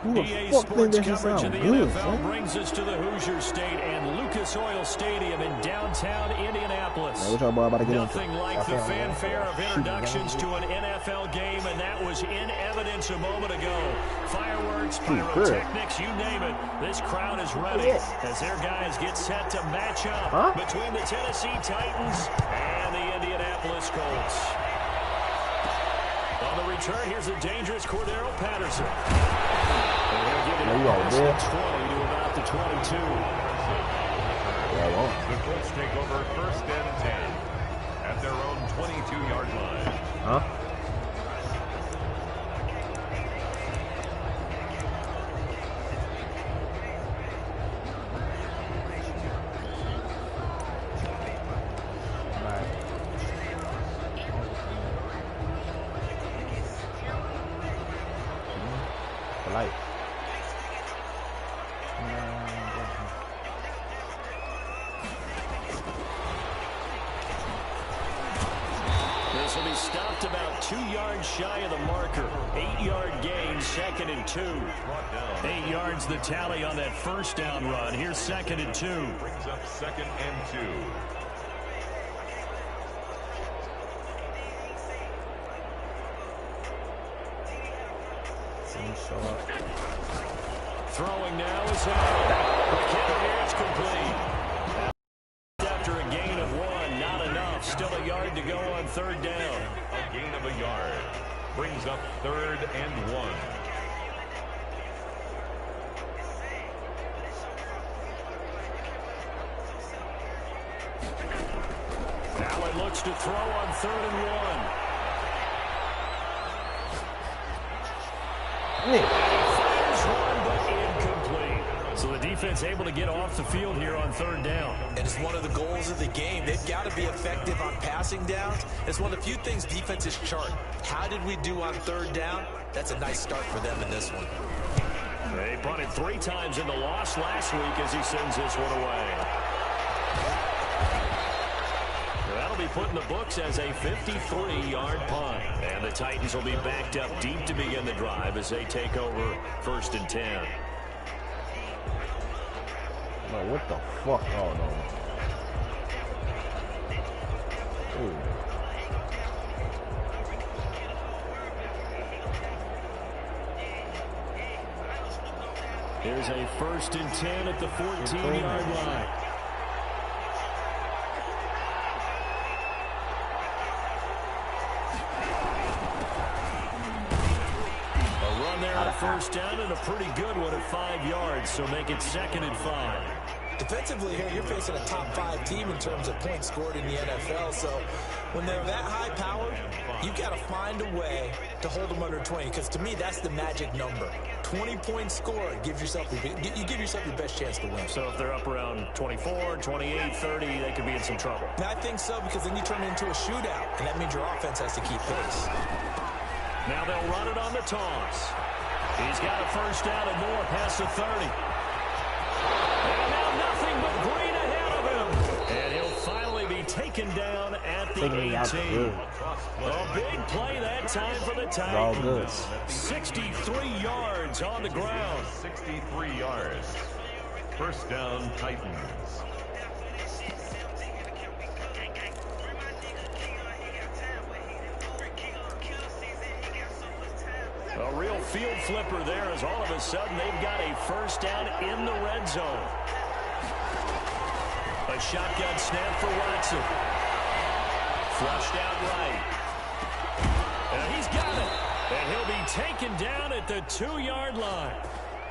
EA Sports coverage of the NFL brings us to the Hoosier State and Lucas Oil Stadium in downtown Indianapolis. Nothing like the fanfare of introductions to an NFL game, and that was in evidence a moment ago. Fireworks, pyrotechnics, you name it. This crowd is ready as their guys get set to match up between the Tennessee Titans and the Indianapolis Colts. On the return, here's a dangerous Cordero Patterson. And he'll give it across the 20 to about the 22. The Colts take over 1st and 10 at their own 22-yard line. This will be stopped about 2 yards shy of the marker. 8-yard gain, 2nd and 2. 8 yards the tally on that first down run. Here's 2nd and 2. Brings up 2nd and 2. Throwing now is out. The carry is complete. After a gain of 1, not enough. Still a yard to go on 3rd down. A gain of a yard. Brings up 3rd and 1. Allen looks to throw on 3rd and 1. Fires one, but incomplete. So the defense able to get off the field here on 3rd down. And it's one of the goals of the game. They've got to be effective on passing downs. It's one of the few things defenses chart. How did we do on 3rd down? That's a nice start for them in this one. They punted 3 times in the loss last week as he sends this one away. That'll be put in the books as a 53-yard punt. And the Titans will be backed up deep to begin the drive as they take over 1st and 10. No, what the fuck? Oh, no. Ooh. Here's a 1st and 10 at the 14-yard line. A run there on 1st down and a pretty good one at 5 yards, so make it 2nd and 5. Defensively here, you're facing a top 5 team in terms of points scored in the NFL. So when they're that high powered, you got to find a way to hold them under 20. Because to me, that's the magic number. 20 points scored, you give yourself your best chance to win. So if they're up around 24, 28, 30, they could be in some trouble. And I think so, because then you turn it into a shootout, and that means your offense has to keep pace. Now they'll run it on the toss. He's got a 1st down and more past the 30. And now nothing but green ahead of him. And he'll finally be taken down at the 18. A big play that time for the Titans. 63 yards on the ground. 63 yards. 1st down, Titans. A real field flipper there as all of a sudden they've got a 1st down in the red zone. A shotgun snap for Watson. Flushed out right. And he's got it. And he'll be taken down at the 2-yard line.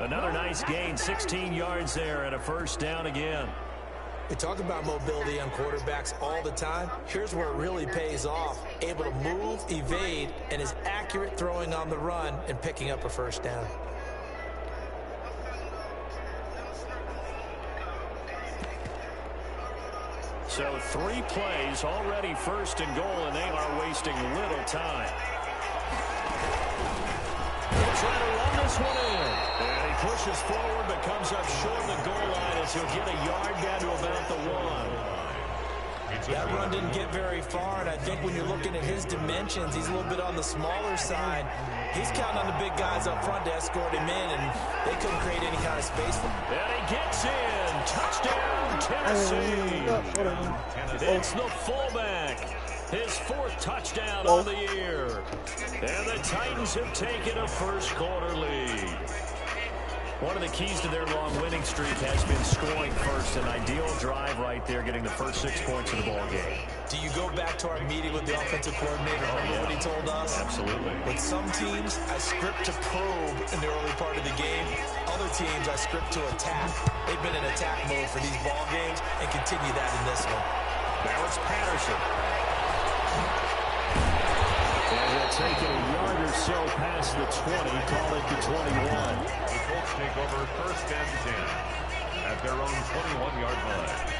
Another nice gain, 16 yards there and a 1st down again. We talk about mobility on quarterbacks all the time. Here's where it really pays off. Able to move, evade, and is accurate throwing on the run and picking up a 1st down. So 3 plays, already 1st and goal, and they are wasting little time. He'll try to run this one in. And he pushes forward but comes up short of the goal line as he'll get a yard down to about the 1. That run didn't get very far, and I think when you're looking at his dimensions, he's a little bit on the smaller side. He's counting on the big guys up front to escort him in, and they couldn't create any kind of space for him. And he gets in. Touchdown, Tennessee. It's the fullback. His 4th touchdown of the year. And the Titans have taken a first-quarter lead. One of the keys to their long winning streak has been scoring first. An ideal drive right there, getting the first 6 points of the ball game. Do you go back to our meeting with the offensive coordinator? Remember what he told us? Absolutely. With some teams, I script to probe in the early part of the game. Other teams, I script to attack. They've been in attack mode for these ball games and continue that in this one. Now it's Patterson. And he'll take it a yard or so past the 20, call it the 21. The Colts take over 1st and 10 at their own 21-yard line.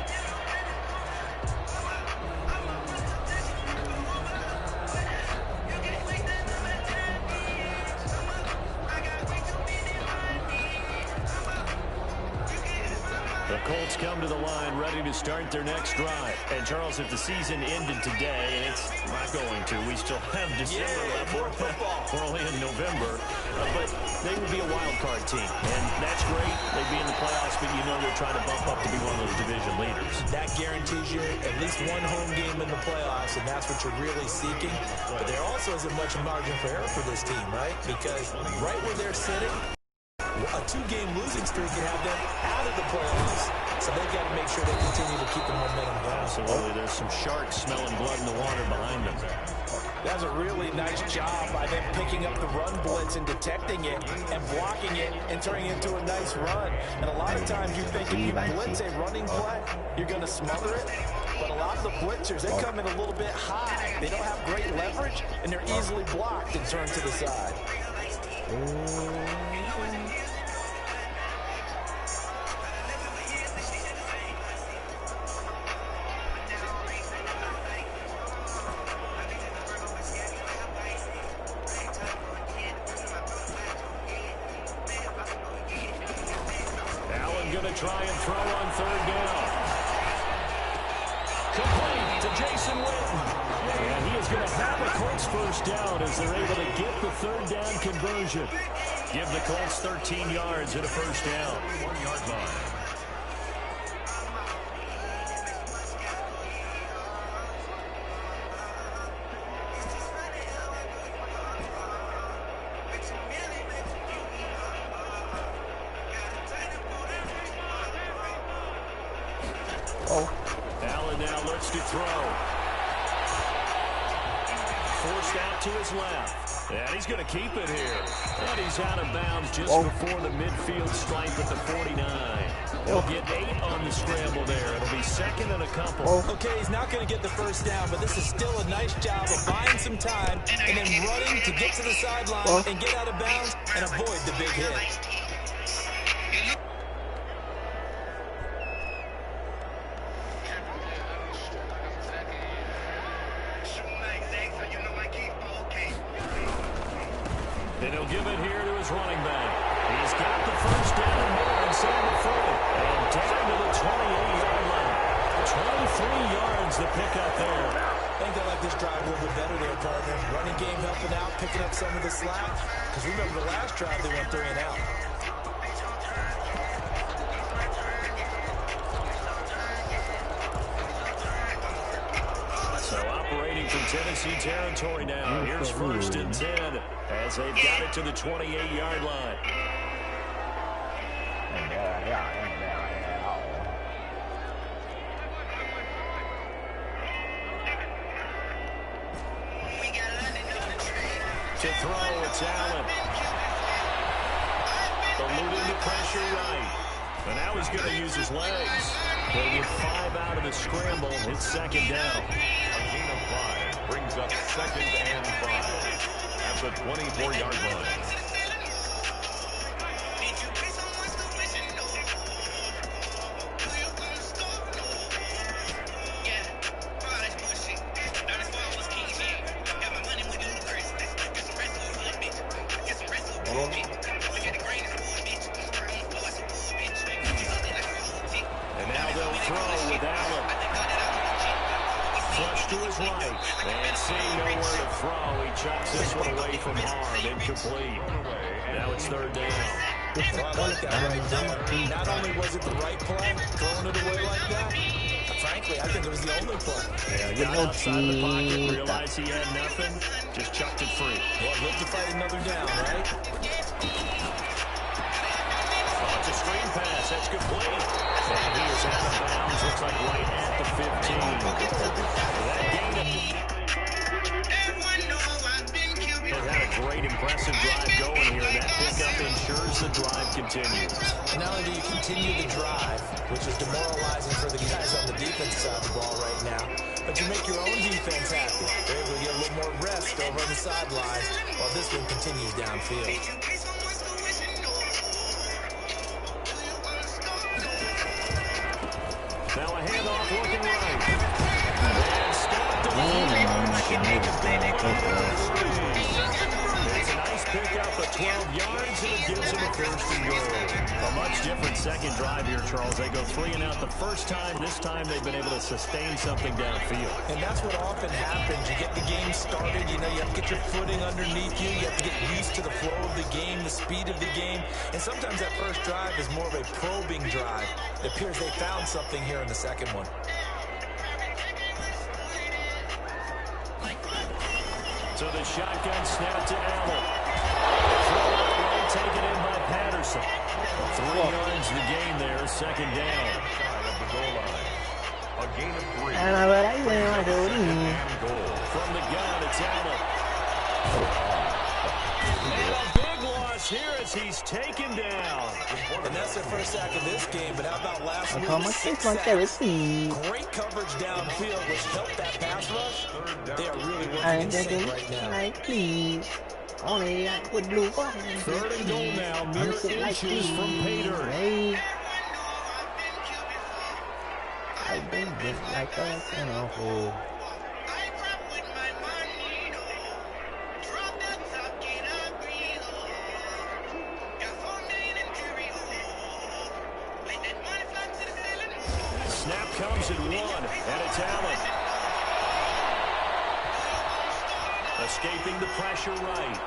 The Colts come to the line ready to start their next drive. And, Charles, if the season ended today, and it's not going to, we still have December left. We're only in November. But they would be a wild card team. And that's great. They'd be in the playoffs, but you know they're trying to bump up to be one of those division leaders. That guarantees you at least one home game in the playoffs, and that's what you're really seeking. But there also isn't much margin for error for this team, right? Because right where they're sitting, a 2-game losing streak can have them out of the playoffs. So they've got to make sure they continue to keep the momentum going. Absolutely. There's some sharks smelling blood in the water behind them. That's a really nice job by them picking up the run blitz and detecting it and blocking it and turning it into a nice run. And a lot of times you think if you blitz a running play, you're going to smother it. But a lot of the blitzers, they come in a little bit high. They don't have great leverage, and they're easily blocked and turned to the side. Going to try and throw on 3rd down. Complete to Jason Witten. And he is going to have a Colts first down as they're able to get the 3rd down conversion. Give the Colts 13 yards and a first down. 1-yard line. Allen now looks to throw. Forced out to his left. And he's going to keep it here. And he's out of bounds just before the midfield stripe at the 49. He'll get 8 on the scramble there. It'll be 2nd and a couple. Okay, he's not going to get the first down, but this is still a nice job of buying some time and then running to get to the sideline and get out of bounds and avoid the big hit. And he'll give it here to his running back. He's got the first down more inside the 40. And down to the 28-yard line. 23 yards the pickup there. I think they like this drive a little bit better there, partner. Running game helping out, picking up some of the slack. Because remember the last drive they went 3 and out. So operating from Tennessee territory now. Here's 1st and 10 as they've got it to the 28-yard line. To throw, it's Allen. Eluding the pressure right. And now he's going to use his legs. He'll get 5 out of the scramble. It's 2nd down. A gain of 5 brings up 2nd and 5 at the 24-yard line. And now they'll throw with Allen. play. And seeing nowhere to throw, he chucks this one away from harm. Incomplete. Now it's third down. Well, I like that right there. Not only was it the right play, throwing it away like that, frankly, I think it was the only play. Yeah, got outside of the pocket, realized he had nothing, just chucked it free. Yeah, live to fight another down, right? Oh, it's a screen pass. That's complete. And he is out of bounds. Looks like right at the 15. That gain has had a great, impressive drive going here. That pickup ensures the drive continues. And not only do you continue the drive, which is demoralizing for the guys on the defense side of the ball right now, but you make your own defense happy. They're able to get a little more rest over on the sidelines while this one continues downfield. Now a handoff looking right. And stopped It's a nice pickup of 12 yards, and it gives them a first and goal. A much different second drive here, Charles. They go 3 and out the first time. This time they've been able to sustain something downfield. And that's what often happens. You get the game started, you know, you have to get your footing underneath you. You have to get used to the flow of the game, the speed of the game. And sometimes that first drive is more of a probing drive. It appears they found something here in the second one. So the shotgun snap to Allen. Taken in by Patterson. 3 yards the gain there, second down. A gain of 3. From the gun, it's Allen. And a big loss here as he's taken down. And that's their first sack of this game, but how about last week? 6 sacks. Great coverage downfield, which helped that pass rush. They are really working in sync right now. Only with blue ball. Third and goal now, mere inches from Pater. I've been just like that, you know. Snap comes at 1, and it's Allen. Escaping the pressure right.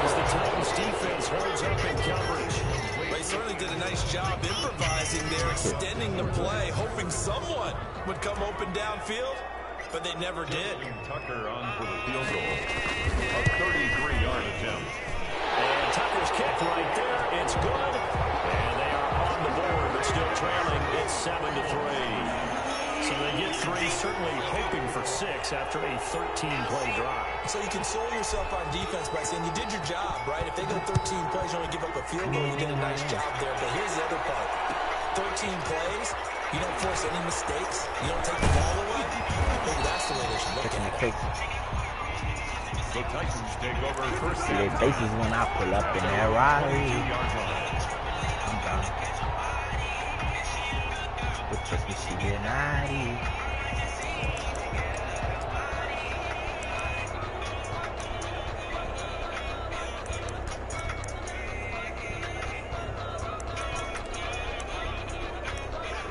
As the Titans defense holds up in coverage. They certainly did a nice job improvising there, extending the play, hoping someone would come open downfield, but they never did. Tucker on for the field goal. A 33-yard attempt. And Tucker's kick right there. It's good. And they are on the board, but still trailing. It's 7-3. So they get 3, certainly hoping for 6 after a 13-play drive. So you console yourself on defense by saying you did your job, right? If they go 13 plays, you only give up a field goal, you did a nice job there. But here's the other part. 13 plays, you don't force any mistakes, you don't take the ball away. Maybe that's the way they should look at it. The Titans take over first See their faces when I pull up in that ride. I'm done. What took me to get 90?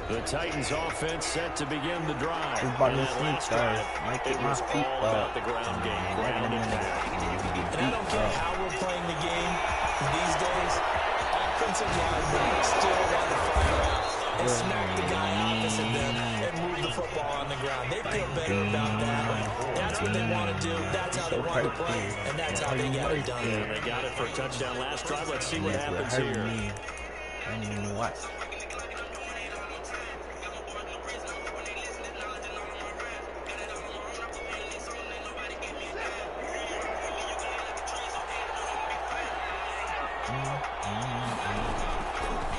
The Titans offense set to begin the drive. And that last drive, it was all about the ground game. Ground and pound. And I don't care how we're playing the game these days. Offensive linemen still want to fire out and smack the guy opposite them and move the football on the ground. They feel better about that. That's what they want to do. That's how they want to play. And that's how they get it done. And they got it for a touchdown last drive. Let's see what happens here. I don't even know what.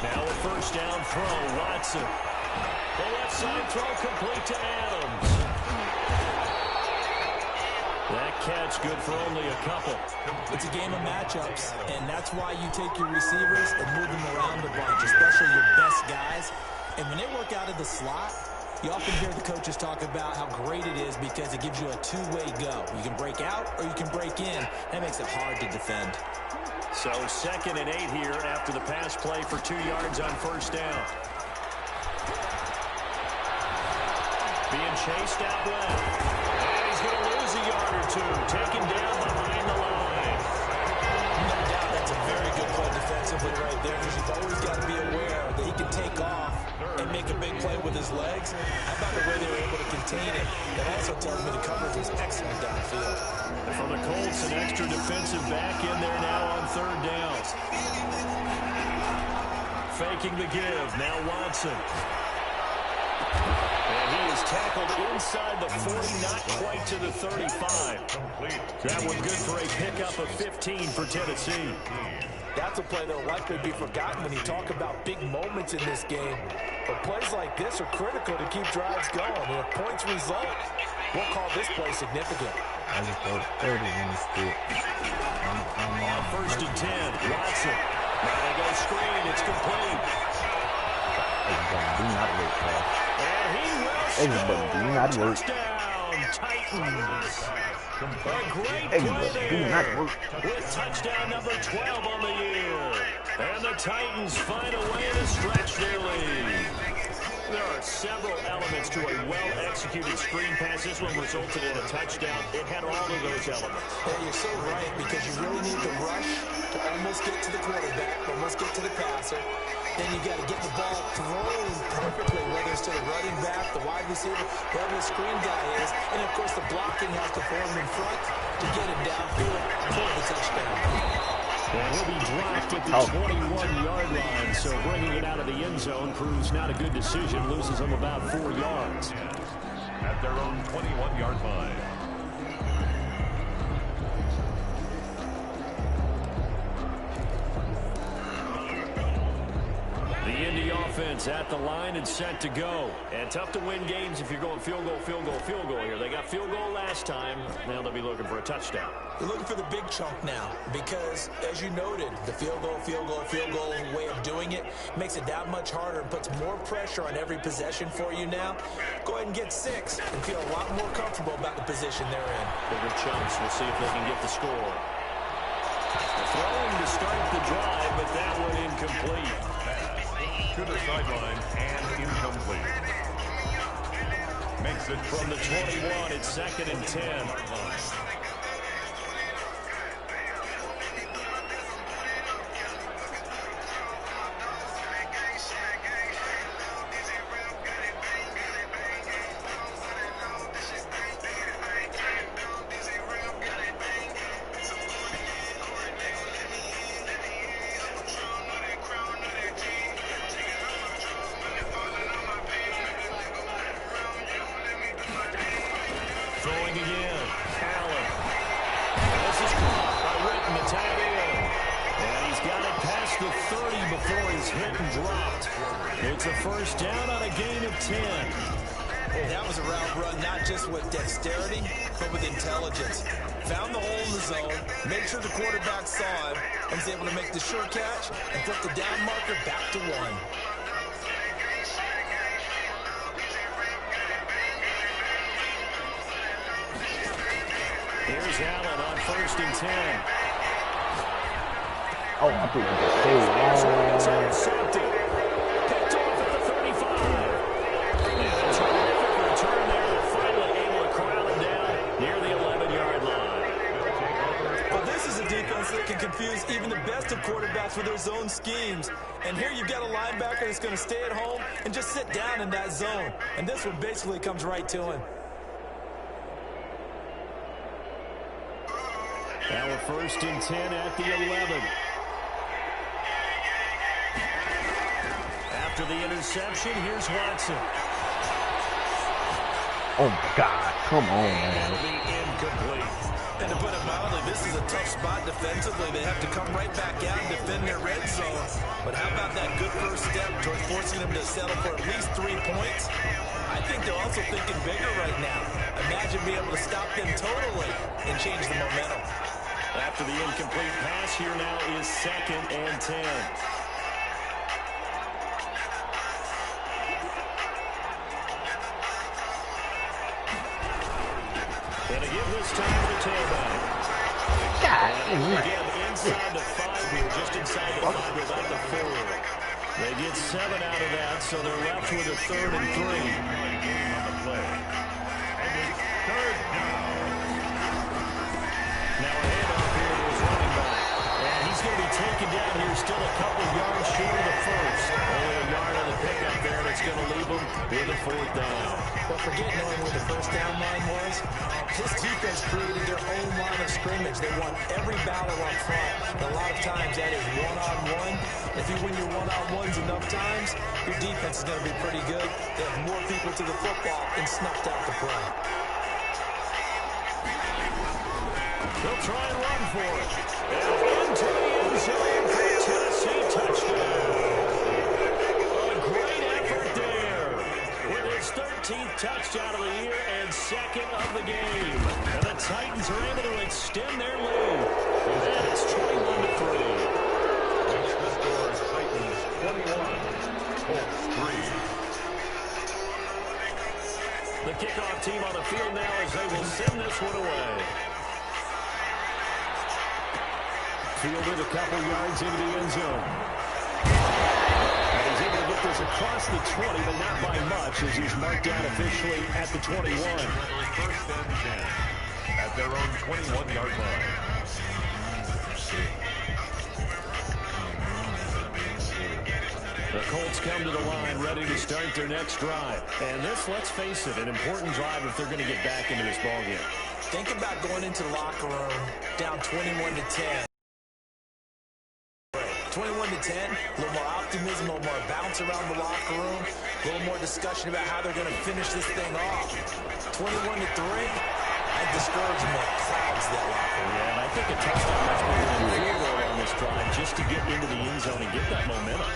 Now a first down throw, Watson. The left side throw complete to Adams. That catch good for only a couple. It's a game of matchups, and that's why you take your receivers and move them around a bunch, especially your best guys. And when they work out of the slot, you often hear the coaches talk about how great it is because it gives you a two-way go. You can break out or you can break in. That makes it hard to defend. So 2nd and 8 here after the pass play for 2 yards on first down. chased out left. And he's going to lose a yard or two. Taken down behind the line. No doubt that's a very good play defensively right there, because you've always got to be aware that he can take off and make a big play with his legs. How about the way they were able to contain him? That also tells me the coverage was excellent downfield. And for the Colts, an extra defensive back in there now on third down. Faking the give. Now Watson. And he is tackled inside the 40, not quite to the 35. That one good for a pickup of 15 for Tennessee. That's a play that will likely be forgotten when you talk about big moments in this game. But plays like this are critical to keep drives going. And if points result, we'll call this play significant. I just throw 30 in the stick. First and 10, Watson. Now they go screen, it's complete. Do not work, bro. And he will Do not work. Touchdown, Titans. A great play Do not there work. with touchdown number 12 on the year. And the Titans find a way to stretch their lead. There are several elements to a well-executed screen pass. This one resulted in a touchdown. It had all of those elements. Yeah, you're so right, because you really need to rush to almost get to the quarterback, almost get to the passer. Then you got to get the ball thrown perfectly, whether it's to the running back, the wide receiver, wherever the screen guy is. And, of course, the blocking has to form in front to get him downfield for the touchdown. And he'll be dropped at the 21-yard line, so bringing it out of the end zone proves not a good decision, loses them about 4 yards. At their own 21-yard line. The Indy offense at the line and set to go. And tough to win games if you're going field goal, field goal, field goal here. They got field goal last time. Now they'll be looking for a touchdown. They're looking for the big chunk now because, as you noted, the field goal way of doing it makes it that much harder and puts more pressure on every possession for you now. Go ahead and get 6 and feel a lot more comfortable about the position they're in. Bigger chunks. We'll see if they can get the score. Throwing to start the drive, but that one incomplete. To the sideline and incomplete. Makes it from the 21. It's 2nd and 10. It's a first down on a gain of 10. That was a route run, not just with dexterity, but with intelligence. Found the hole in the zone, made sure the quarterback saw him, and was able to make the sure catch and flip the down marker back to 1. Here's Allen on 1st and 10. Oh, I think you just intercepted. Picked off at the 35. And a terrific return there. They're finally able to corral him down near the 11-yard line. Well, this is a defense that can confuse even the best of quarterbacks with their zone schemes. And here you've got a linebacker that's going to stay at home and just sit down in that zone. And this one basically comes right to him. Now a 1st and 10 at the 11. After the interception, here's Watson. Oh, my God. Come on, man. That'll be incomplete. And to put it mildly, this is a tough spot defensively. They have to come right back out and defend their red zone. But how about that good first step towards forcing them to settle for at least 3 points? I think they're also thinking bigger right now. Imagine being able to stop them totally and change the momentum. After the incomplete pass, here now is 2nd and 10. And a give this time to the tailback. God, again, inside the 5 here, just inside the 5, about the 4. They get 7 out of that, so they're left with a 3rd and 3. On the play. And it's 3rd down. Now a handoff here to his running back. And he's going to be taken down here, still a couple yards short of the first. Only a yard on the pickup there, and it's going to leave him with a 4th down. Well, forget knowing where the first down line was. This defense created their own line of scrimmage. They won every battle up front. And a lot of times that is one-on-one. If you win your one-on-ones enough times, your defense is going to be pretty good. They have more people to the football and snuffed out the play. They'll try and run for it. And into the end zone for a Tennessee touchdown. A great effort there. With his 13th touchdown of the year and 2nd of the game. And the Titans are able to extend their lead. And it's 21-3. The score is Titans 21, Colts 3. The kickoff team on the field now as they will send this one away. Fielded a couple yards into the end zone. And he's able to get this across the 20, but not by much as he's marked down officially at the 21. 1st and 10 at their own 21-yard line. The Colts come to the line ready to start their next drive. And this, let's face it, an important drive if they're going to get back into this ballgame. Think about going into the locker room down 21-10. 21-10, a little more optimism, a little more bounce around the locker room, a little more discussion about how they're going to finish this thing off. 21-3, that discouragement clouds that locker room. Yeah, and I think a touchdown much better than a field goal on this drive just to get into the end zone and get that momentum.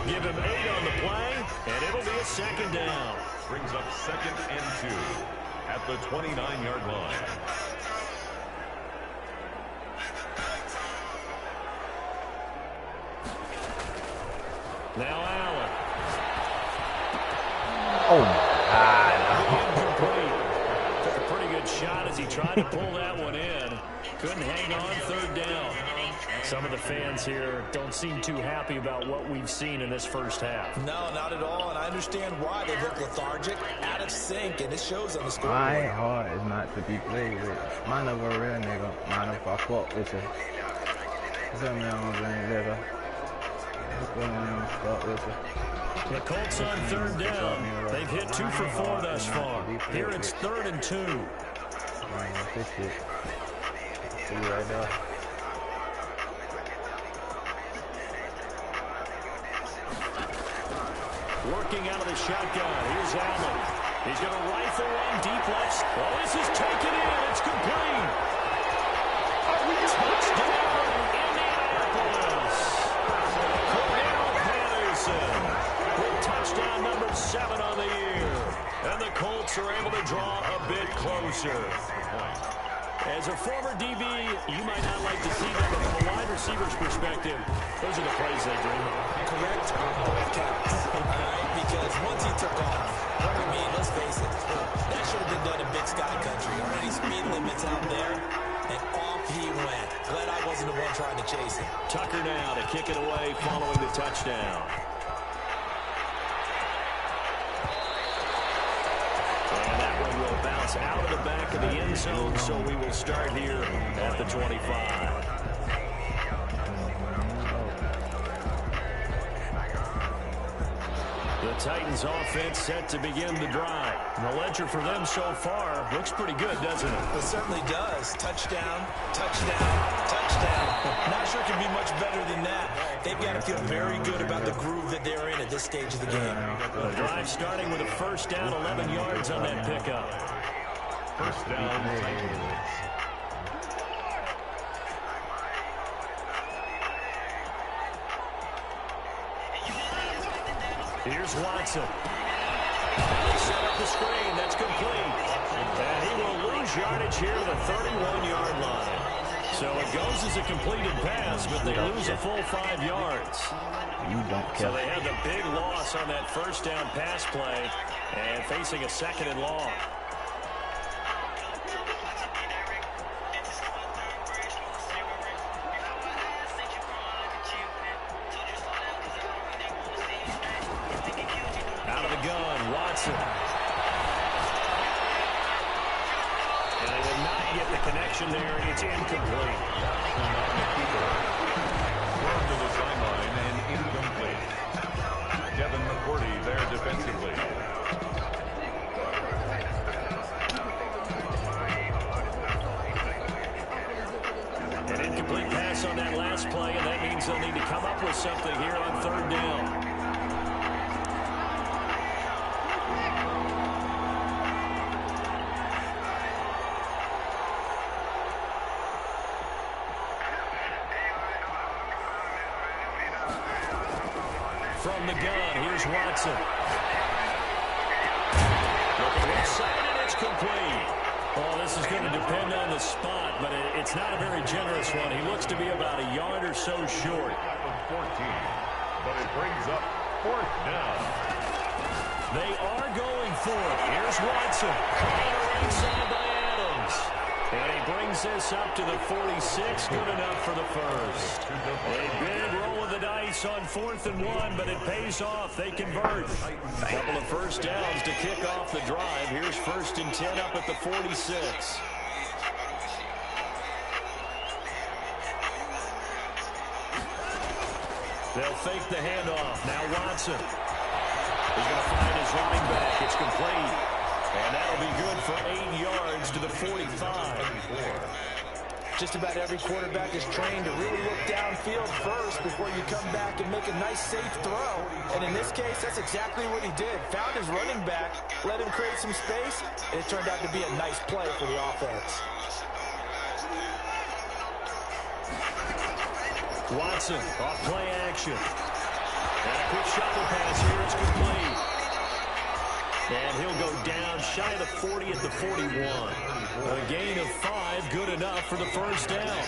Give him 8 on the play, and it'll be a 2nd down. Brings up 2nd and 2 at the 29-yard line. Now Allen. Oh, my God. Incomplete. Took a pretty good shot as he tried to pull that one in. Couldn't hang on, 3rd down. Some of the fans here don't seem too happy about what we've seen in this first half. No, not at all, and I understand why. They look lethargic, out of sync, and it shows on the scoreboard. My heart is not to be played with. Mine of a real nigga. Mine if I fuck with you. Tell me I'm gonna live. The Colts on 3rd down. They've hit 2 for 4 thus far. Here it's 3rd and 2. See you right there. Working out of the shotgun. Here's Allen. He's going to rifle one deep left. Oh, this is taken in. It's complete. Touchdown, Indianapolis. With touchdown number 7 on the year. And the Colts are able to draw a bit closer. As a former DB, you might not like to see that, but from a wide receiver's perspective, those are the plays they dream of. Correct on both counts. All right, because once he took off, I mean, let's face it, that should have been done in Big Sky Country. Already speed limits out there, and off he went. Glad I wasn't the one trying to chase him. Tucker now to kick it away following the touchdown. And that one will bounce out of the back of the end zone, so we will start here at the 25. The Titans offense set to begin the drive. The ledger for them so far looks pretty good, doesn't it? It certainly does. Touchdown, touchdown, touchdown. Not sure it can be much better than that. They've got to feel very good about the groove that they're in at this stage of the game. The drive starting with a 1st down, 11 yards on that pickup. 1st down, Titans. Here's Watson. They set up the screen. That's complete. And he will lose yardage here to the 31-yard line. So it goes as a completed pass, but they lose a full 5 yards. So they had the big loss on that 1st down pass play and facing a 2nd and long. Watson. And they did not get the connection there. It's incomplete. Thrown to the sideline and incomplete. Devin McCourty there defensively. An incomplete pass on that last play, and that means they'll need to come up with something here on third down. From the gun, here's Watson. Looking left side, and it's complete. Well, this is going to depend on the spot, but it's not a very generous one. He looks to be about a yard or so short. 14, but it brings up fourth down. They are going for it. Here's Watson. Right side by Adams. And he brings this up to the 46. Good enough for the first. A big roll of the dice on 4th and 1, but it pays off. They convert. A couple of first downs to kick off the drive. Here's 1st and 10 up at the 46. They'll fake the handoff. Now Watson. He's going to find his running back. It's complete. And that'll be good for 8 yards to the 45. Just about every quarterback is trained to really look downfield first before you come back and make a nice, safe throw. And in this case, that's exactly what he did. Found his running back, let him create some space, and it turned out to be a nice play for the offense. Watson, off play action. And a quick shovel pass here. It's complete. And he'll go down shy of the 40 at the 41. A gain of 5, good enough for the first down.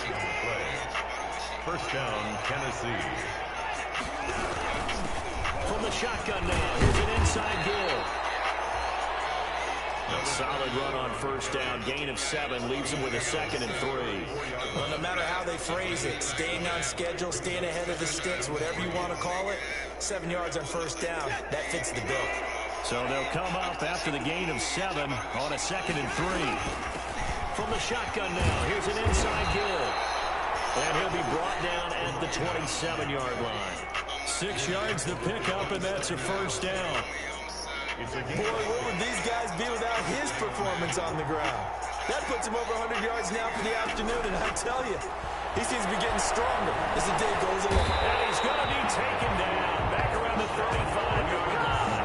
First down, Tennessee. From the shotgun now, here's an inside Gill. A solid run on first down. Gain of 7 leaves him with a 2nd and 3. Well, no matter how they phrase it, staying on schedule, staying ahead of the sticks, whatever you want to call it, 7 yards on first down, that fits the bill. So they'll come up after the gain of 7 on a 2nd and 3. From the shotgun now, here's an inside Gill. And he'll be brought down at the 27-yard line. 6 yards the pickup, and that's a first down. Boy, what would these guys be without his performance on the ground? That puts him over 100 yards now for the afternoon, and I tell you, he seems to be getting stronger as the day goes along. And he's going to be taken down back around the 35-yard line.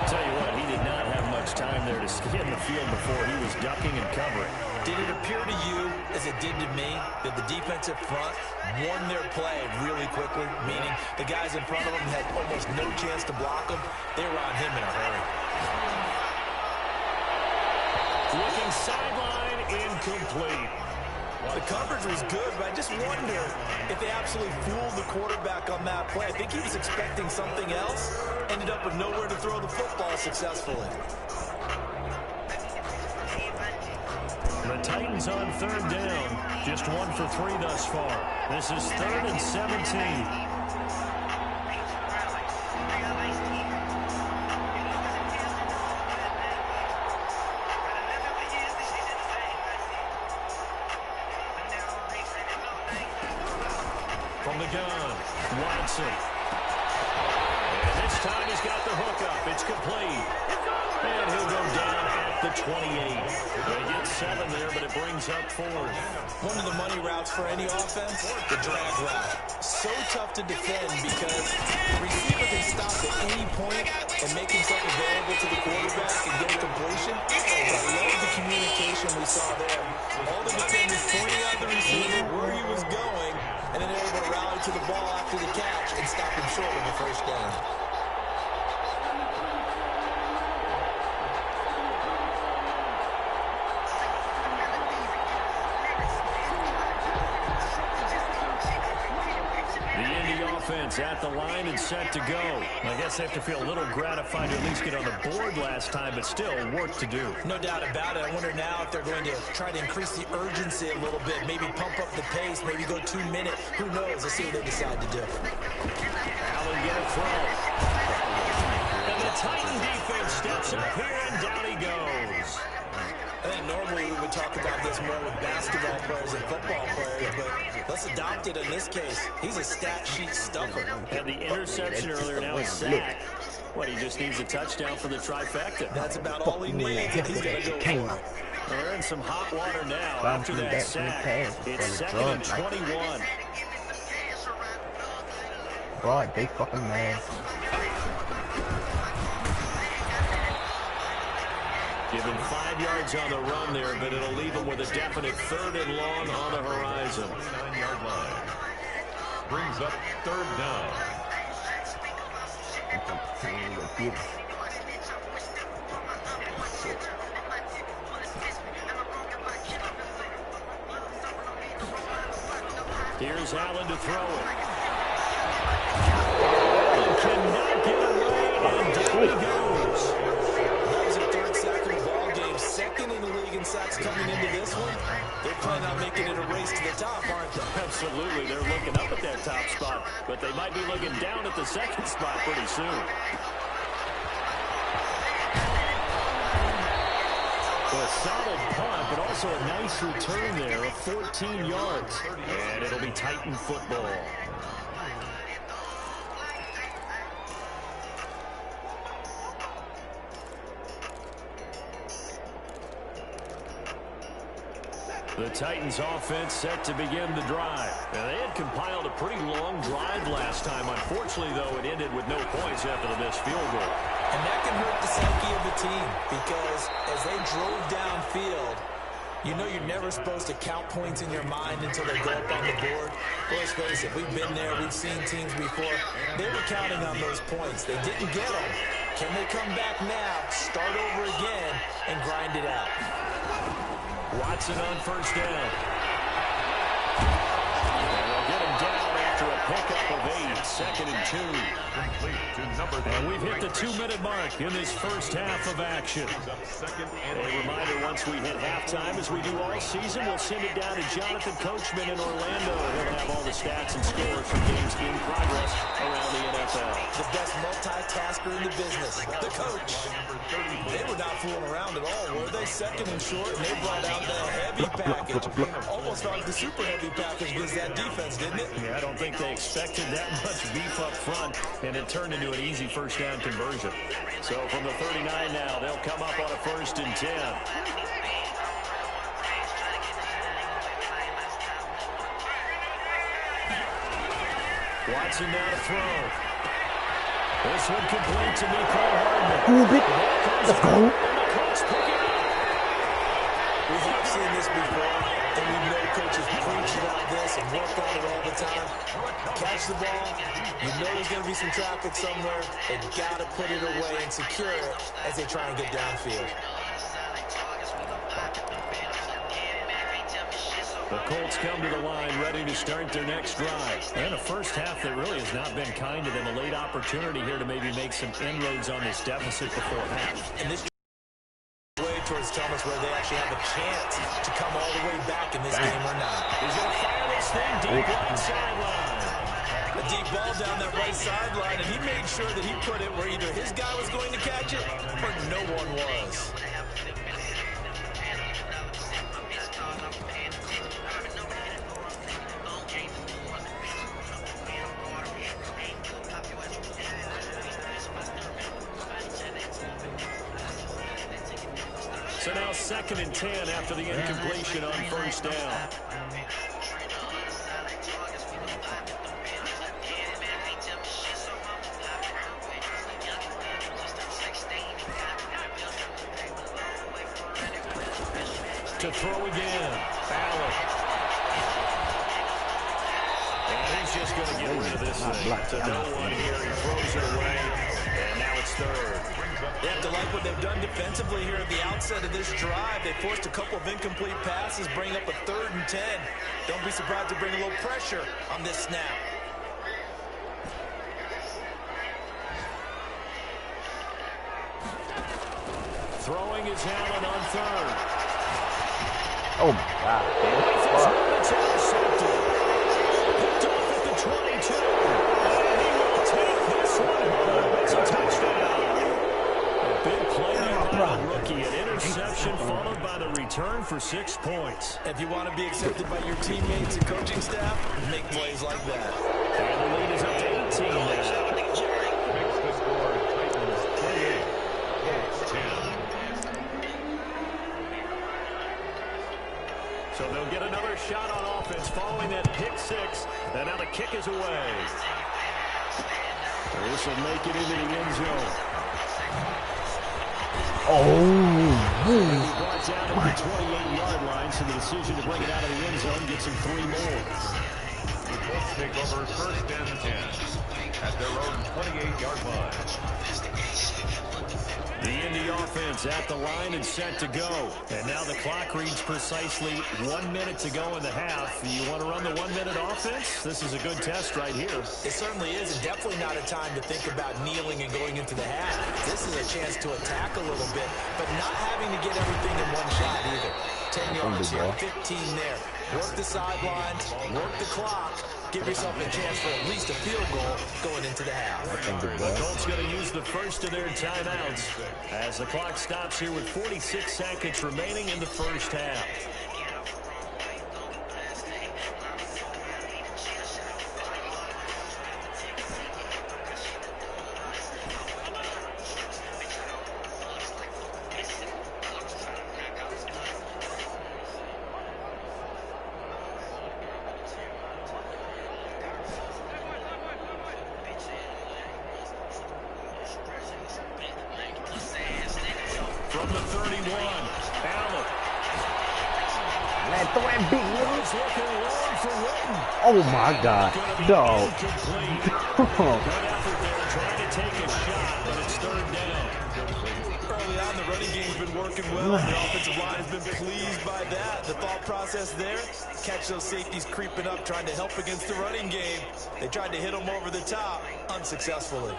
Tell you what, he did not have much time there to scan the field before he was ducking and covering. Did it appear to you, as it did to me, that the defensive front won their play really quickly, meaning the guys in front of them had almost no chance to block them? They were on him in a hurry. Looking sideline, incomplete. The coverage was good, but I just wonder if they absolutely fooled the quarterback on that play. I think he was expecting something else, ended up with nowhere to throw the football successfully. The Titans on third down, just 1 for 3 thus far. This is 3rd and 17. From the gun, Watson. And this time he's got the hook up. It's complete. And he'll go down at the 28. They get 7 there, but it brings up 4th. One of the money routes for any offense, the drag route. So tough to defend because the receiver can stop at any point and make himself available to the quarterback and get a completion. I love the communication we saw there. All the defenders pointing out the receiver where he was going, and then they're able to rally to the ball after the catch and stop him short of the first down. Offense at the line and set to go. I guess they have to feel a little gratified to at least get on the board last time, but still work to do. No doubt about it. I wonder now if they're going to try to increase the urgency a little bit, maybe pump up the pace, maybe go 2 minutes. Who knows? Let's see what they decide to do. Allen get a throw. And the Titan defense steps up here, and down he goes. I think normally we would talk about this more with basketball players and football players, but let's adopt it in this case. He's a stat sheet stuffer. Had the interception earlier, now a sack. What, he just needs a touchdown for the trifecta. That's about all he needs, and he's going to go for it. They're in some hot water now after that sack. It's 2nd and 21. Bro, big fucking man. Given 5 yards on the run there, but it'll leave him with a definite 3rd and long on the horizon. 29-yard line. Brings up 3rd down. Here's Allen to throw it. Allen cannot get away, and down he goes. That was a 3rd sack of the ball game. 2nd in the league in sacks coming into this one. They're planning on making it a race to the top, aren't they? Absolutely. They're looking up at that top spot, but they might be looking down at the 2nd spot pretty soon. A solid punt, but also a nice return there of 14 yards. And it'll be Titan football. The Titans offense set to begin the drive. Now, they had compiled a pretty long drive last time. Unfortunately, though, it ended with no points after the missed field goal. And that can hurt the psyche of the team because as they drove downfield, you know you're never supposed to count points in your mind until they go up on the board. Well, let's face it, we've been there, we've seen teams before. They were counting on those points. They didn't get them. Can they come back now, start over again, and grind it out? Watson on 1st down. And they'll get him down after a pickup of 8. 2nd and 2. And we've hit the 2-minute mark in this first half of action. A reminder, once we hit halftime, as we do all season, we'll send it down to Jonathan Coachman in Orlando. He'll have all the stats and scores from games in progress around the NFL. The best multitasker in the business, the coach. They were not fooling around at all, were they? 2nd and short, and they brought out the heavy package. Almost like the super heavy package against that defense, didn't it? Yeah, I don't think they expected that much beef up front, and it turned into an easy 1st down conversion. So from the 39 now, they'll come up on a 1st and 10. Watson now to throw. This one complete to Mecole Hardman. Let's go. We've not seen this before, and we know coaches preach about this and work on it all the time. Catch the ball, you know there's going to be some traffic somewhere, and got to put it away and secure it as they try and get downfield. The Colts come to the line, ready to start their next drive. And a first half that really has not been kind to them. A late opportunity here to maybe make some inroads on this deficit before half. And this way towards Thomas where they actually have a chance to come all the way back in this game or not. He's going to fire this thing deep right sideline. A deep ball down that right sideline, and he made sure that he put it where either his guy was going to catch it or no one was. So now 2nd and 10 after the incompletion on 1st down. To throw again. Allen. And he's just going to get rid of this thing. To no one here. He throws it away. And now it's 3rd. They have to like what they've done defensively here at the outset of this drive. They forced a couple of incomplete passes, bring up a 3rd and 10. Don't be surprised to bring a little pressure on this snap. Throwing is Allen on 3rd. Oh, my God. It's intercepted. Picked off at the 22. And he will take this one home. It's a touchdown. A Good play there by the rookie. An interception followed by the return for 6 points. If you want to be accepted by your teammates and coaching staff, make plays like that. And the lead is up to 18 now. Makes the score Titans 28, Colts 10. So they'll get another shot on offense following that pick six. And now the kick is away. This will make it into the end zone. Brought down at the 28-yard line, so the decision to bring it out of the end zone gets him 3 more. The Colts take over first and 10 at their own 28-yard line. The Indy offense at the line and set to go. And now the clock reads precisely 1 minute to go in the half. You want to run the 1 minute offense? This is a good test right here. It certainly is, and definitely not a time to think about kneeling and going into the half. This is a chance to attack a little bit, but not having to get everything in one shot either. 10 yards here, 15 there. Work the sidelines, work the clock. Give yourself a chance for at least a field goal going into the half. The Colts going to use the first of their timeouts as the clock stops here with 46 seconds remaining in the first half. From the 31, Allen. Man, throw that big one. It's looking long for Witten. Oh my God, dog. Good effort there, trying to take a shot, but it's third down. Early on, the running game's been working well. The offensive line has been pleased by that. The thought process there, catch those safeties creeping up, trying to help against the running game. They tried to hit them over the top, unsuccessfully.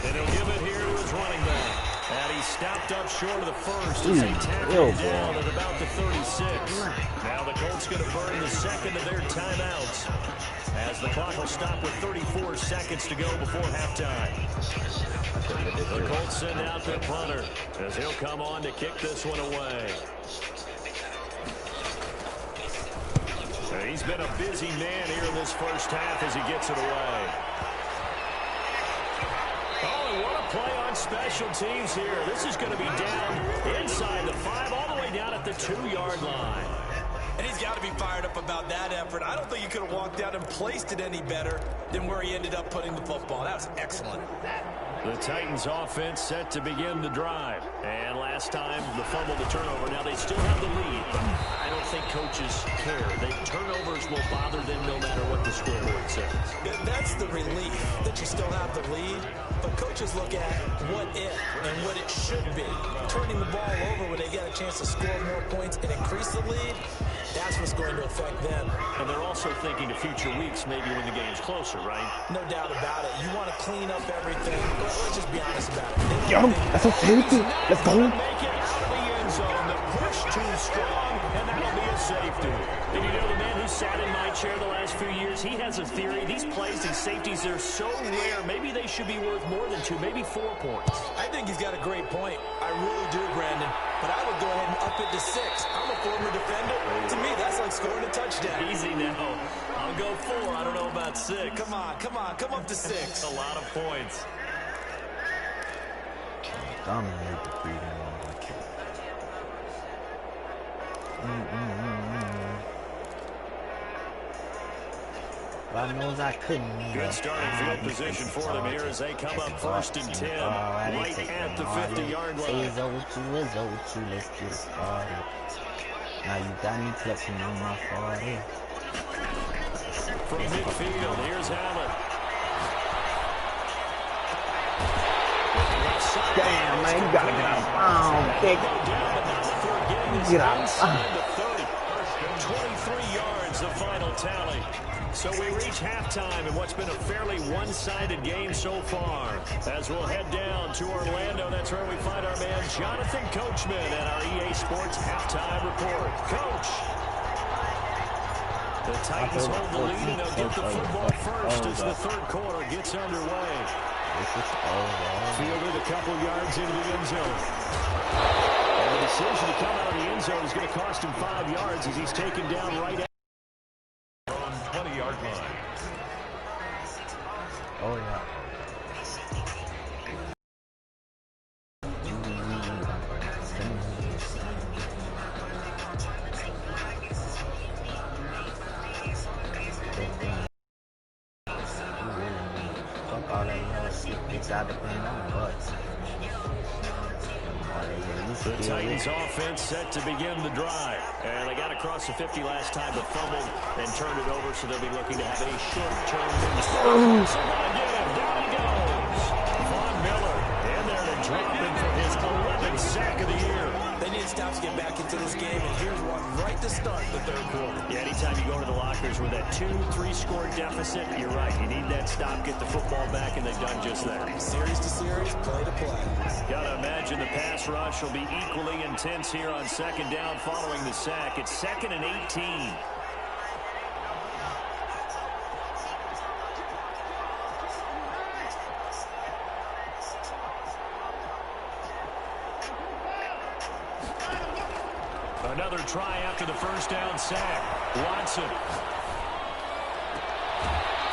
And he'll give it here to his running back. And he stopped up short of the first as they tackled him down at about the 36. Now the Colts going to burn the second of their timeouts as the clock will stop with 34 seconds to go before halftime. The Colts send out their punter as he'll come on to kick this one away. He's been a busy man here in this first half as he gets it away. Oh, and what a play on special teams here. This is going to be down inside the 5, all the way down at the 2-yard line. And he's got to be fired up about that effort. I don't think he could have walked out and placed it any better than where he ended up putting the football. That was excellent. The Titans offense set to begin the drive. And last time, the fumble, the turnover. Now they still have the lead, but I don't think coaches care. Turnovers will bother them no matter what the scoreboard says. That's the relief that you still have the lead. But coaches look at what if and what it should be. Turning the ball over when they get a chance to score more points and increase the lead, that's what's going to affect them. And they're also thinking of future weeks, maybe when the game's closer, right? No doubt about it. You want to clean up everything. Let's just be honest about it. Yo, that's a safety. Let's go. Make it out of the end zone. The push too strong, and that'll be a safety. And you know, the man who sat in my chair the last few years, he has a theory. These plays, these safeties, they're so rare. Maybe they should be worth more than 2, maybe 4 points. I think he's got a great point. I really do, Brandon. But I would go ahead and up it to 6. I'm a former defender. To me, that's like scoring a touchdown. Easy now. I'll go 4. I don't know about 6. Come on. Come up to 6. A lot of points. Dominate the freedom of the kid. God knows I couldn't. Good starting field position for them here as they come up first and 10, right at the 50-yard line. Let's get it started. Now you got me flexing on my 40. From midfield, here's Allen. Damn, man, you gotta get out of bounds, big. Get out. 23 yards, the final tally. So we reach halftime in what's been a fairly one-sided game so far. As we'll head down to Orlando, that's where we find our man Jonathan Coachman at our EA Sports Halftime Report. Coach. The Titans hold the lead, and they'll get the football first as the third quarter gets underway. Fielded a couple yards into the end zone. And the decision to come out of the end zone is going to cost him 5 yards as he's taken down right at on 20-yard line. Oh, yeah. The Titans offense set to begin the drive. And they got across the 50 last time, but fumbled and turned it over, so they'll be looking to have a short-term win. So down he goes. Von Miller in there to drop him for his 11th sack of the year. They need stops to get back into this game, and here's one right to start the third quarter. Yeah, anytime you go to the lockers with that 2-3 score deficit, you're right. You need that stop, get the football back, and they've done just that. Series to series, play to play. Gotta imagine the pass rush will be equally intense here on second down following the sack. It's 2nd and 18. Another try after the first down sack. Watson.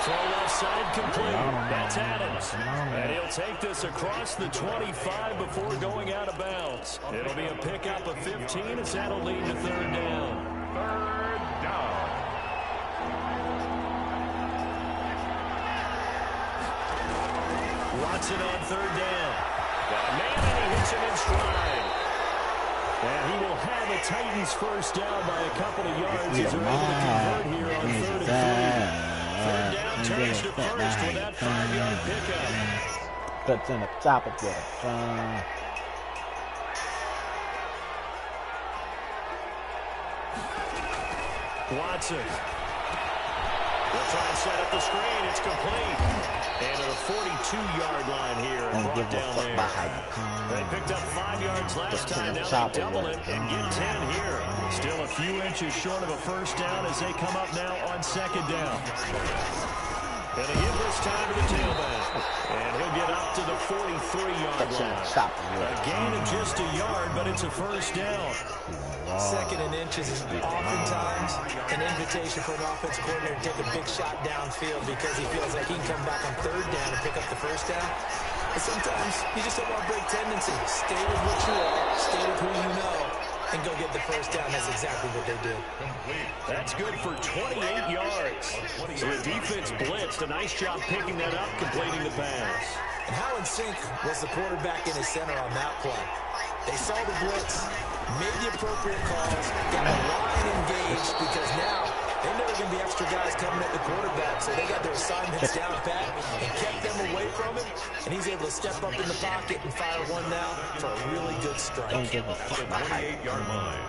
Throw left side complete. That's Adams. And he'll take this across the 25 before going out of bounds. It'll be a pickup of 15 as that'll lead to third down. Third down. Watson on third down. Got a man and he hits him in stride. And he will have a Titans first down by a couple of yards as they're able to convert here on 3rd and 3. Third down turns to first with that 5-yard pickup. Cuts in the top of it. Watson. They'll try and set up the screen. It's complete. And to the 42-yard line here and brought down there. They picked up 5 yards last time. Now they double it and get 10 here. Still a few inches short of a first down as they come up now on second down. And they give this time to the tailback. And he'll get up to the 43-yard line. A gain of just a yard, but it's a first down. 2nd and inches is oftentimes an invitation for an offensive coordinator to take a big shot downfield because he feels like he can come back on third down and pick up the first down. But sometimes you just don't want to break tendency. Stay with what you are, stay with who you know, and go get the first down. That's exactly what they did. That's good for 28 yards. So the defense blitzed. A nice job picking that up, completing the pass. And how in sync was the quarterback in his center on that play? They saw the blitz, made the appropriate calls, got the line engaged because now they know there are going to be extra guys coming at the quarterback, so they got their assignments down pat and kept them away from him, and he's able to step up in the pocket and fire one now for a really good strike. At the 28-yard line.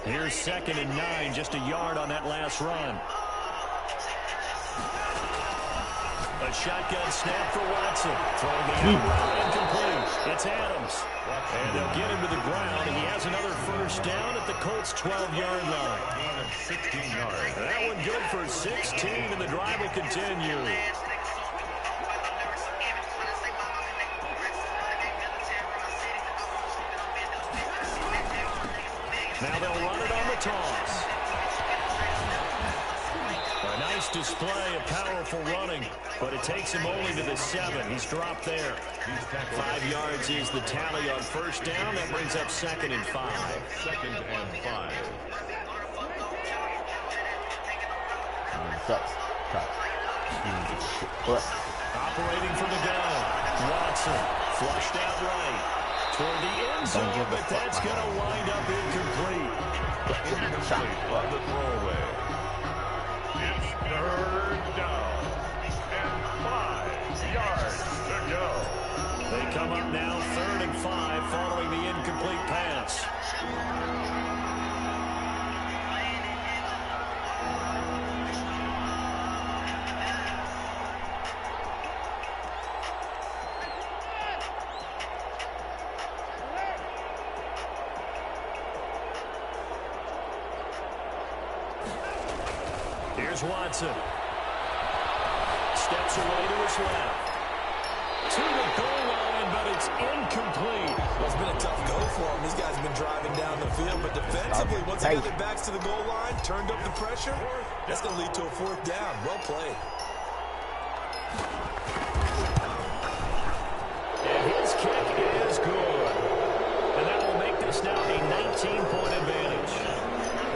Here's 2nd and 9, just a yard on that last run. A shotgun snap for Watson. Throwing the out route incomplete. It's Adams. And they'll get him to the ground, and he has another first down at the Colts' 12-yard line. 16 yards. That one good for 16, and the drive will continue. Now they'll run it on the toss. A nice display of powerful running, but it takes him only to the 7. He's dropped there. 5 yards is the tally on first down. That brings up 2nd and 5. 2nd and 5. Operating from the gun. Watson flushed out right. Toward the end zone, but that's going to wind up incomplete. Incomplete on the throwaway. It's third down and 5 yards to go. They come up now 3rd and 5 following the incomplete pass. Here's Watson. Steps away to his left. To the goal line, but it's incomplete. Well, it's been a tough go for him. These guys have been driving down the field, but defensively, once they got their backs to the goal line, turned up the pressure, that's going to lead to a 4th down. Well played. And his kick is good. And that will make this now a 19-point advantage.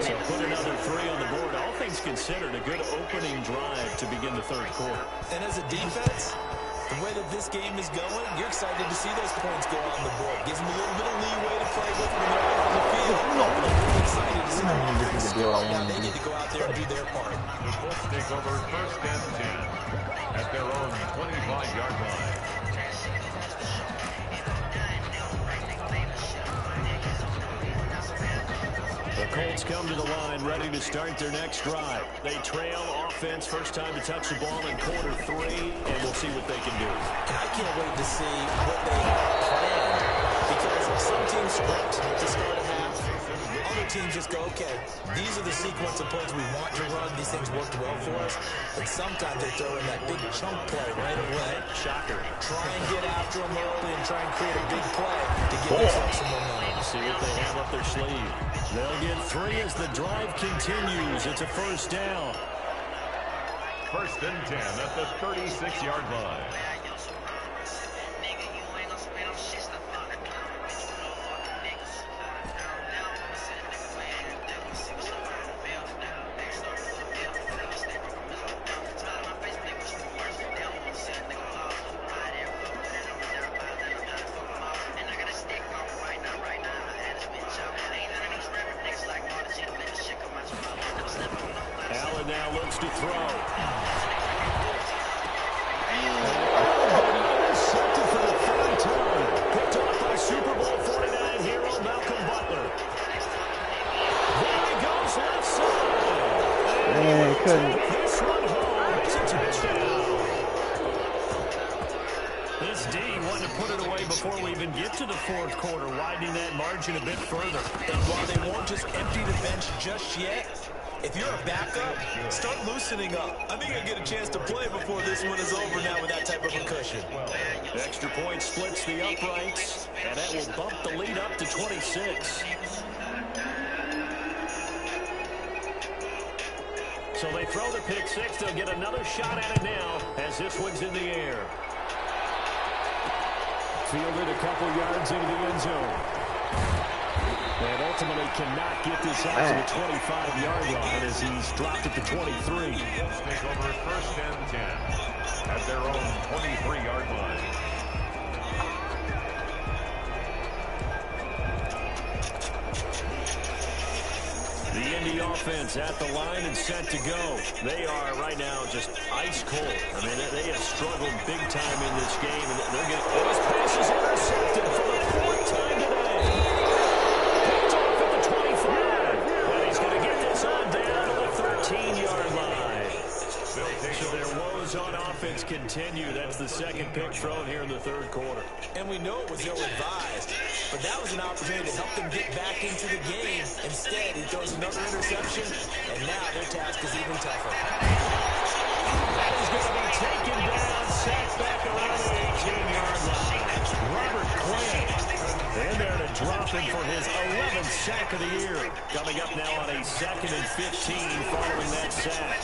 So put another 3 on the board. All things considered, a good opening drive to begin the 3rd quarter. And as a defense, the way that this game is going, you're excited to see those points go on the board. Gives them a little bit of leeway to play with when they're out on the field. You're excited to see them offense. Now they need to go out there and do their part. The Colts take over 1st and 10 at their own 25-yard line. The Colts come to the line ready to start their next drive. They trail offense, first time to touch the ball in quarter 3, and we'll see what they can do. And I can't wait to see what they plan, because some teams script to start a half. Other teams just go, okay, these are the sequence of plays we want to run. These things worked well for us. And sometimes they throw in that big chunk play right away. Shocker. Try and get after them early and try and create a big play to give themselves some momentum. See what they have up their sleeve. They'll get 3 as the drive continues. It's a 1st down. 1st and 10 at the 36-yard line. Allen now looks to throw. Intercepted for the 3rd time. Picked off by Super Bowl 49 hero Malcolm Butler. There he goes left side. Man, couldn't. This one home. It's a touchdown. This D wanted to put it away before we even get to the 4th quarter, widening that margin a bit further. And while they won't just empty the bench just yet, if you're a backup, start loosening up. I think you'll get a chance to play before this one is over now with that type of a cushion. Extra point splits the uprights, and that will bump the lead up to 26. So they throw the pick 6. They'll get another shot at it now as this one's in the air. Fielded a couple yards into the end zone. And ultimately cannot get this out to the 25-yard line as he's dropped at the 23. Take over 1st and 10 at their own 23-yard line. The Indy offense at the line and set to go. They are right now just ice cold. I mean, they have struggled big time in this game, and they're getting this pass is intercepted for the 4th time today. Picked off at the 25, and he's going to get this on down to the 13-yard line. So their woes on offense continue. That's the 2nd pick thrown here in the 3rd quarter. And we know it was ill-advised, but that was an opportunity to help them get back into the game. Instead, he throws another interception, and now their task is even tougher. That is going to be taken down, sacked back around the 18-yard line. Robert Quinn in there to drop him for his 11th sack of the year. Coming up now on a 2nd and 15 following that sack.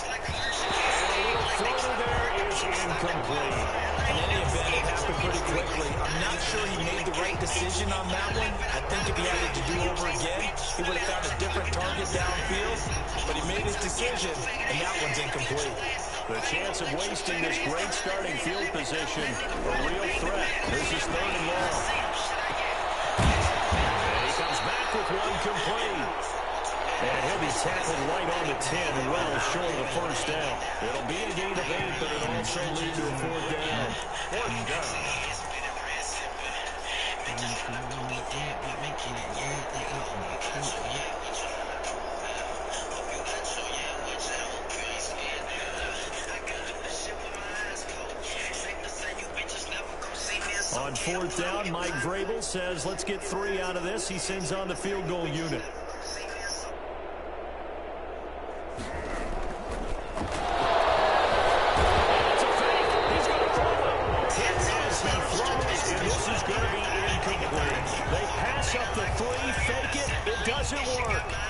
And a little floater there is incomplete. In any event, it happened pretty quickly. I'm not sure he made the right decision on that one. I think if he had it to do over again, he would have found a different target downfield. But he made his decision, and that one's incomplete. The chance of wasting this great starting field position, a real threat. This is 3rd and long. And he comes back with one complete. And he'll be tackled right on the 10, well short of the 1st down. It'll be a gain of 8, but it'll also lead to a 4th down. 4th down. On 4th down, Mike Vrabel says, let's get 3 out of this. He sends on the field goal unit.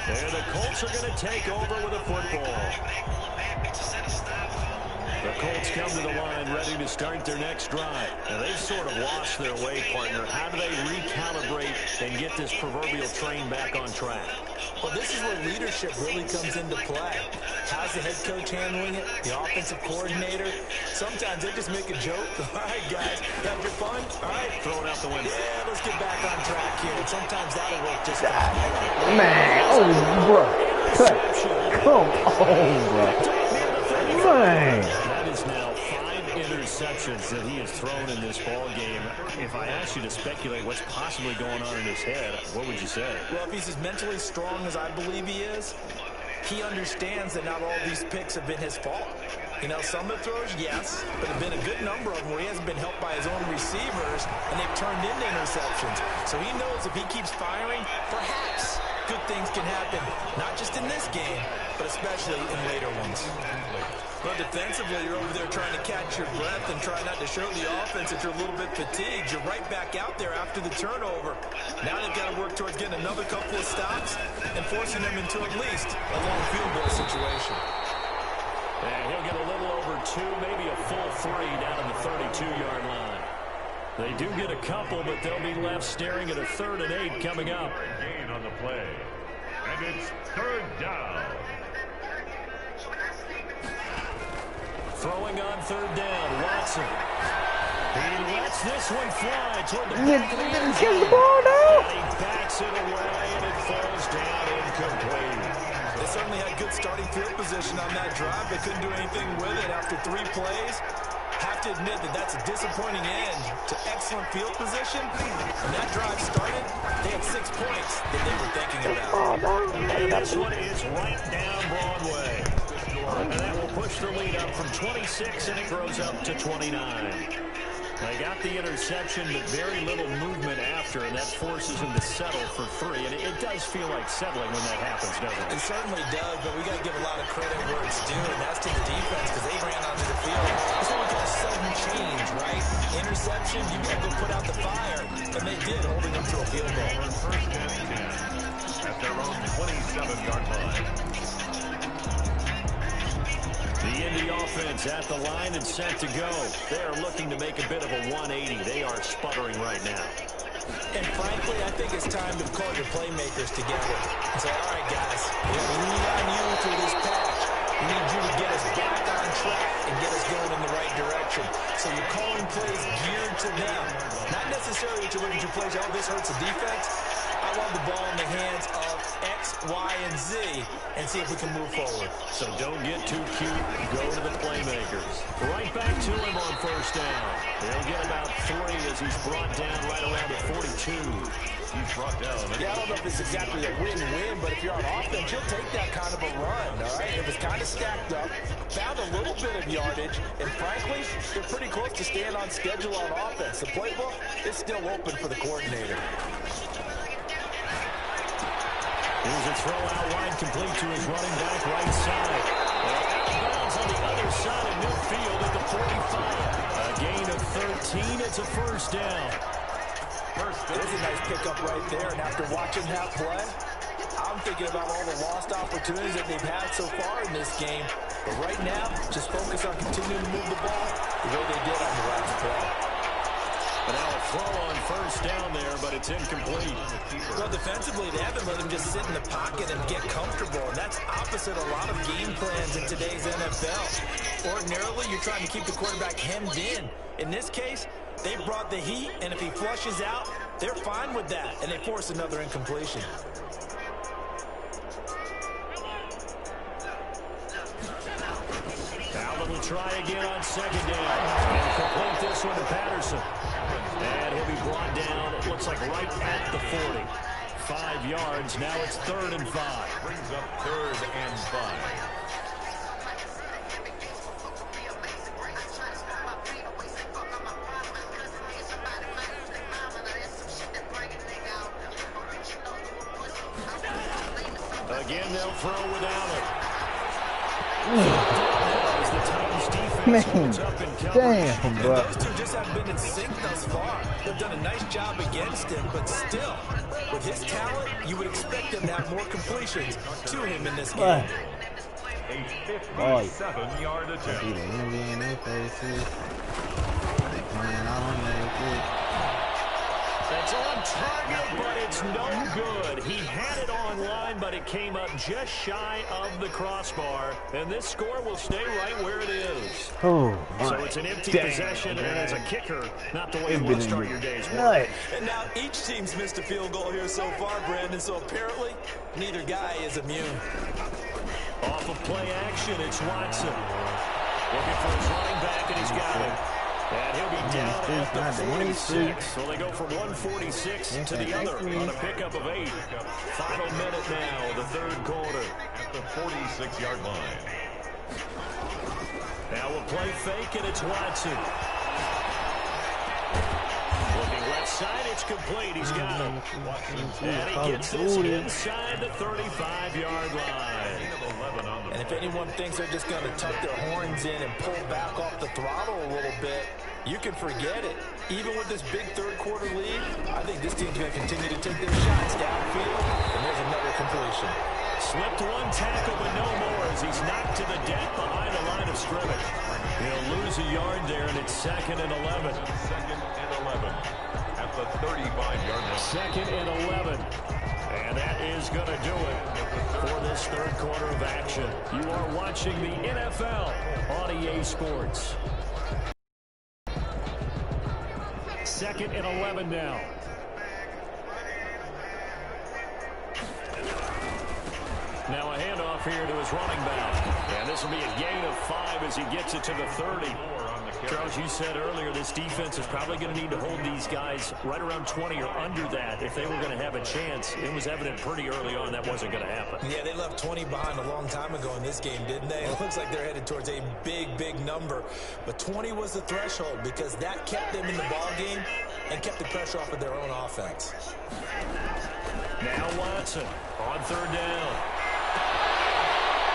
And the Colts are going to take over with a football. The Colts come to the line ready to start their next drive. And they've sort of lost their way, partner. How do they recalibrate and get this proverbial train back on track? Well, this is where leadership really comes into play. How's the head coach handling it? The offensive coordinator? Sometimes they just make a joke. All right, guys, have your fun? All right. Throw it out the window. Yeah, let's get back on track here. And sometimes that'll work just fine. Man, oh, bro. Cut. Come on, bro. Man. That is now 5 interceptions that he has thrown in this ball game. If I asked you to speculate what's possibly going on in his head, what would you say? Well, if he's as mentally strong as I believe he is, he understands that not all these picks have been his fault. You know, some of the throws, yes, but there have been a good number of them where he hasn't been helped by his own receivers, and they've turned into interceptions. So he knows if he keeps firing, perhaps good things can happen, not just in this game, but especially in later ones. But defensively, you're over there trying to catch your breath and try not to show the offense that you're a little bit fatigued. You're right back out there after the turnover. Now they've got to work towards getting another couple of stops and forcing them into at least a long field goal situation. And he'll get a little over 2, maybe a full 3 down in the 32-yard line. They do get a couple, but they'll be left staring at a 3rd and 8 coming up. Gain on the play. And it's 3rd down. Throwing on 3rd down, Watson. He lets this one fly toward the back of the end zone. And he backs it away, and it falls down incomplete. They certainly had good starting field position on that drive. They couldn't do anything with it after 3 plays. Have to admit that that's a disappointing end to excellent field position. When that drive started, they had 6 points that they were thinking about. And this one is right down Broadway. And that will push the lead up from 26, and it grows up to 29. They got the interception, but very little movement after, and that forces him to settle for 3. And it does feel like settling when that happens, doesn't it? It certainly does, but we got to give a lot of credit where it's due, and that's to the defense, because they ran onto the field. It's almost like a sudden change, right? Interception, you got to go put out the fire, and they did, holding them to a field goal. First and 10 at their own 27-yard line. The Indy offense at the line and set to go. They are looking to make a bit of a 180. They are sputtering right now. And frankly, I think it's time to call your playmakers together and say, all right, guys, we lean on you through this patch. We need you to get us back on track and get us going in the right direction. So you're calling plays geared to them. Not necessarily to look at your plays, oh, this hurts the defense. I want the ball in the hands of X, Y, and Z and see if we can move forward. So don't get too cute. Go to the playmakers. Right back to him on 1st down. They'll get about 3 as he's brought down right around the 42. He's brought down. Yeah, I don't know if it's exactly a win-win, but if you're on offense, you'll take that kind of a run, all right? It was kind of stacked up, found a little bit of yardage, and frankly, they're pretty close to staying on schedule on offense. The playbook is still open for the coordinator. Here's a throw out wide, complete to his running back right side. Out of bounds on the other side of midfield at the 45. A gain of 13. It's a 1st down. There's a nice pickup right there, and after watching that play, I'm thinking about all the lost opportunities that they've had so far in this game. But right now, just focus on continuing to move the ball the way they did on the last play. And now a throw on 1st down there, but it's incomplete. Well, defensively, they haven't let him just sit in the pocket and get comfortable. And that's opposite a lot of game plans in today's NFL. Ordinarily, you're trying to keep the quarterback hemmed in. In this case, they brought the heat, and if he flushes out, they're fine with that, and they force another incompletion. Alvin will try again on 2nd down. And complete this one to Patterson. And he'll be brought down, it looks like right at the 40. 5 yards, now it's 3rd and 5. Brings up 3rd and 5. Again, they'll throw without it. As the Titans defense Man, damn, bro. Those two just haven't been in sync thus far. They've done a nice job against him, but still, with his talent, you would expect him to have more completions to him in this game. A 57-yard attempt. It's on target, but it's no good. He had it on line, but it came up just shy of the crossbar. And this score will stay right where it is. Oh, so it's an empty possession, and as a kicker, not the way you want to start your day's work. Nice. And now each team's missed a field goal here so far, Brandon. So apparently, neither guy is immune. Off of play action, it's Watson. Looking for his running back, and he's got it. And he'll be down at the 46. So they go from 146 to the other on a pickup of 8. Final minute now, the third quarter. At the 46-yard line. Now we'll play fake, and it's Watson. Looking left side, it's complete. He's got him. And he gets this inside the 35-yard line. And if anyone thinks they're just going to tuck their horns in and pull back off the throttle a little bit, you can forget it. Even with this big third-quarter lead, I think this team's going to continue to take their shots downfield. And there's another completion. Slipped one tackle, but no more as he's knocked to the deck behind the line of scrimmage. He'll lose a yard there, and it's 2nd and 11. 2nd and 11 at the 35-yard line. 2nd and 11. And that is going to do it for this third quarter of action. You are watching the NFL on EA Sports. 2nd and 11 now. Now a handoff here to his running back. And this will be a gain of 5 as he gets it to the 30. Charles, you said earlier this defense is probably going to need to hold these guys right around 20 or under that if they were going to have a chance. It was evident pretty early on that wasn't going to happen. Yeah, they left 20 behind a long time ago in this game, didn't they? It looks like they're headed towards a big, big number. But 20 was the threshold because that kept them in the ball game and kept the pressure off of their own offense. Now Watson on third down.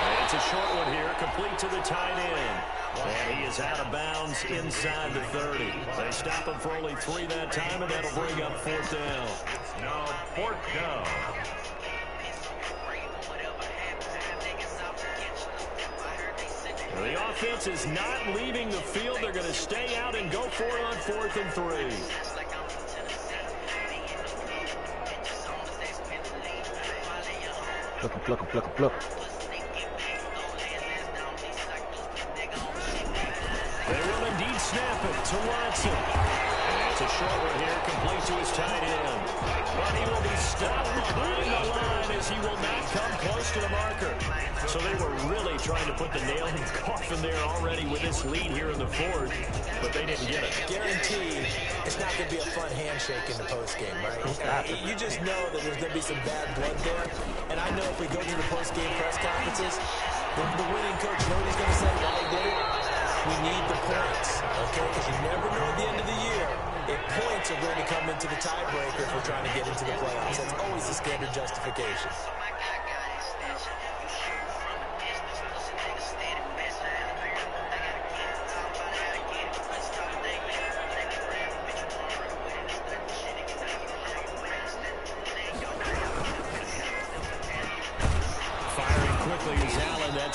And it's a short one here, complete to the tight end. And he is out of bounds inside the 30. They stop him for only 3 that time, and that'll bring up 4th down. Now 4th down. The offense is not leaving the field. They're going to stay out and go for it on 4th and 3. Pluck. They will indeed snap it to Watson. And it's a short one here, complete to his tight end. But he will be stopped behind the line as he will not come close to the marker. So they were really trying to put the nail in the coffin there already with this lead here in the 4th, but they didn't get it. Guaranteed, it's not going to be a fun handshake in the postgame, right? You just know that there's going to be some bad blood there. And I know if we go to the postgame press conferences, the winning coach, you know what he's going to say? Why he did it? We need the points, okay? Because you never know at the end of the year if points are going to come into the tiebreaker if we're trying to get into the playoffs. That's always the standard justification.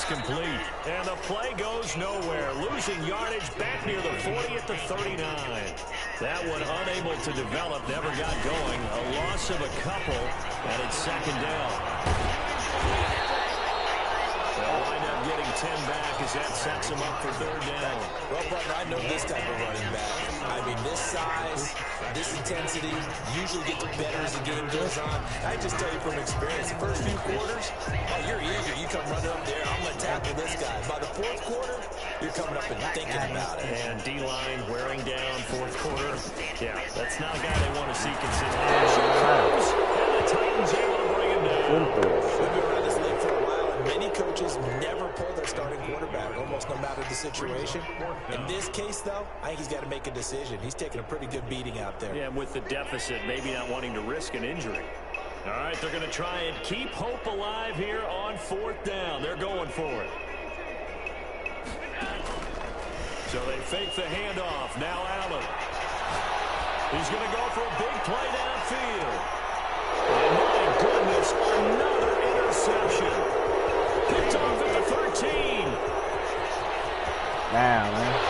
Complete. And the play goes nowhere. Losing yardage back near the 40 at the 39. That one unable to develop, never got going. A loss of a couple, and it's 2nd down. They'll wind up getting 10 back as that sets them up for 3rd down. Well, partner, I know this type of running back. I mean, this size, this intensity usually gets better as the game goes on. I just tell you from experience, the first few quarters, oh, you're eager. You come running up there, I'm going to tackle this guy. By the 4th quarter, you're coming up and thinking about it. And D-line wearing down 4th quarter. Yeah, that's not a guy they want to see consistently. And the Titans able to bring him down. We've been around this league for a while, and many coaches never pull their starting quarterback, almost no matter the situation. In this case, though, I think he's got to make a decision. He's taking a pretty good beating out there. Yeah, with the deficit, maybe not wanting to risk an injury. All right, they're going to try and keep hope alive here on 4th down. They're going for it. So they fake the handoff. Now Allen. He's going to go for a big play downfield. And my goodness, another interception. Picked off at the 13. Damn, man.